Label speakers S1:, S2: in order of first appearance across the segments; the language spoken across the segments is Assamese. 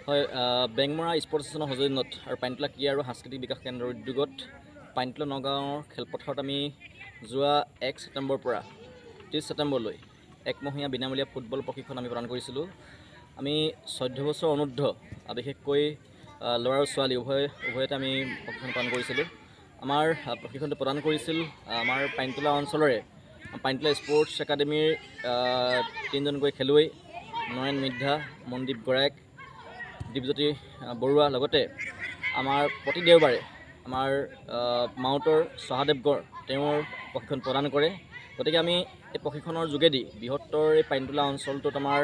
S1: হয়, বেংমৰা স্পৰ্টছ ষ্টেচনৰ সৌজন্যত আৰু পানীতোলা ক্ৰীড়া আৰু সাংস্কৃতিক বিকাশ কেন্দ্ৰৰ উদ্যোগত পানীতোলা নগাঁৱৰ খেলপথাৰত আমি যোৱা 1 ছেপ্টেম্বৰৰ পৰা 30 ছেপ্টেম্বৰলৈ একমহীয়া বিনামূলীয়া ফুটবল প্ৰশিক্ষণ আমি প্ৰদান কৰিছিলোঁ। আমি 14 বছৰ অনূৰ্ধ্ব বিশেষকৈ ল'ৰা আৰু ছোৱালী উভয়তে আমি প্ৰশিক্ষণ প্ৰদান কৰিছিলোঁ। আমাৰ প্ৰশিক্ষণটো প্ৰদান কৰিছিল আমাৰ পানীতোলা অঞ্চলৰে পানীতোলা স্পৰ্টছ একাডেমীৰ 3জনকৈ খেলুৱৈ নয়ন মিদ্ধা, মনদীপ গৰায়ক, দীপজ্যোতি বৰুৱা, লগতে আমাৰ প্ৰতি দেওবাৰে আমাৰ মাউতৰ সহাদেৱগড় তেওঁৰ প্ৰশিক্ষণ প্ৰদান কৰে। গতিকে আমি এই প্ৰশিক্ষণৰ যোগেদি বৃহত্তৰ এই পানীতোলা অঞ্চলটোত আমাৰ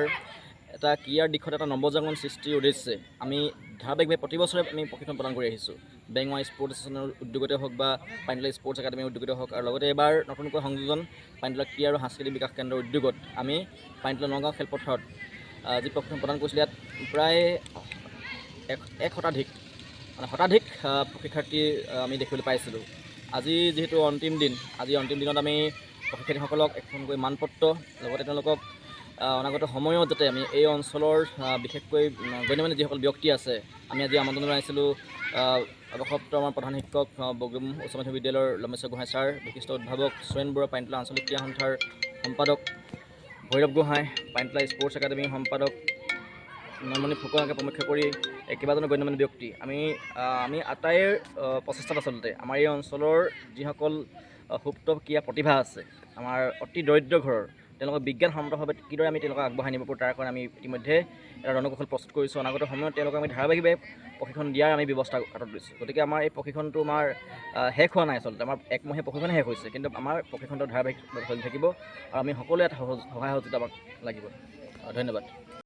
S1: এটা ক্ৰীড়াৰ দিশত এটা নৱজাগৰণ সৃষ্টিৰ উদ্দেশ্যে আমি ধাৰাবাহিকভাৱে প্ৰতি বছৰে আমি প্ৰশিক্ষণ প্ৰদান কৰি আহিছোঁ। বেংমৰা স্পৰ্টছ ষ্টেচনৰ উদ্যোগতে হওক বা পানীতোলা স্পৰ্টছ একাডেমীৰ উদ্যোগতে হওক, আৰু লগতে এবাৰ নতুনকৈ সংযোজন পানীতোলা ক্ৰীড়া আৰু সাংস্কৃতিক বিকাশ কেন্দ্ৰৰ উদ্যোগত আমি পানীতোলা নগাঁও খেলপথাৰত যি প্ৰশিক্ষণ প্ৰদান কৰিছিলোঁ, ইয়াত প্ৰায় শতাধিক শিক্ষাৰ্থী আমি দেখিবলৈ পাইছিলোঁ। আজি যিহেতু অন্তিম দিন, অন্তিম দিনত আমি শিক্ষাৰ্থীসকলক এখনকৈ মানপত্ৰ, লগতে তেওঁলোকক অনাগত সময়ত যাতে আমি এই অঞ্চলৰ বিশেষকৈ গণ্যমান্য যিসকল ব্যক্তি আছে, আমি আজি আমন্ত্ৰণ জনাইছিলোঁ অৱসৰপ্ৰাপ্ত আমাৰ প্ৰধান শিক্ষক বগীম উচ্চ মাধ্যমিক বিদ্যালয়ৰ লম্বেশ্বৰ গোহাঁই ছাৰ, বিশিষ্ট উদ্ভাৱক চুৰেণ বৰুৱা, পানীতোলা আঞ্চলিক ক্ৰীড়া সন্থাৰ সম্পাদক ভৈৰৱ গোহাঁই, পানীতোলা স্পৰ্টছ একাডেমীৰ সম্পাদক নয়নমণি ফুকনকে প্ৰমুখ্য কৰি কেইবাজনো গণ্যমান্য ব্যক্তি আমি আটাইৰ প্ৰচেষ্টাত আচলতে আমাৰ এই অঞ্চলৰ যিসকল সুপ্ত ক্ৰীড়া প্ৰতিভা আছে, আমাৰ অতি দৰিদ্ৰ ঘৰৰ, তেওঁলোকক বিজ্ঞানসন্মতভাৱে কিদৰে আমি তেওঁলোকক আগবঢ়াই নিব পাৰোঁ, তাৰ কাৰণে আমি ইতিমধ্যে এটা ৰণকৌশল প্ৰস্তুত কৰিছোঁ। অনাগত সময়ত তেওঁলোকক আমি ধাৰাবাহিকভাৱে প্ৰশিক্ষণ দিয়াৰ আমি ব্যৱস্থা হাতত লৈছোঁ। গতিকে আমাৰ এই প্ৰশিক্ষণটো আমাৰ শেষ হোৱা নাই। আচলতে আমাৰ একমহীয়া প্ৰশিক্ষণে শেষ হৈছে, কিন্তু আমাৰ প্ৰশিক্ষণটো ধাৰাবাহিকভাৱে চলি থাকিব আৰু আমি সকলোৱে এটা সহায় সহযোগিতা আমাক লাগিব। ধন্যবাদ।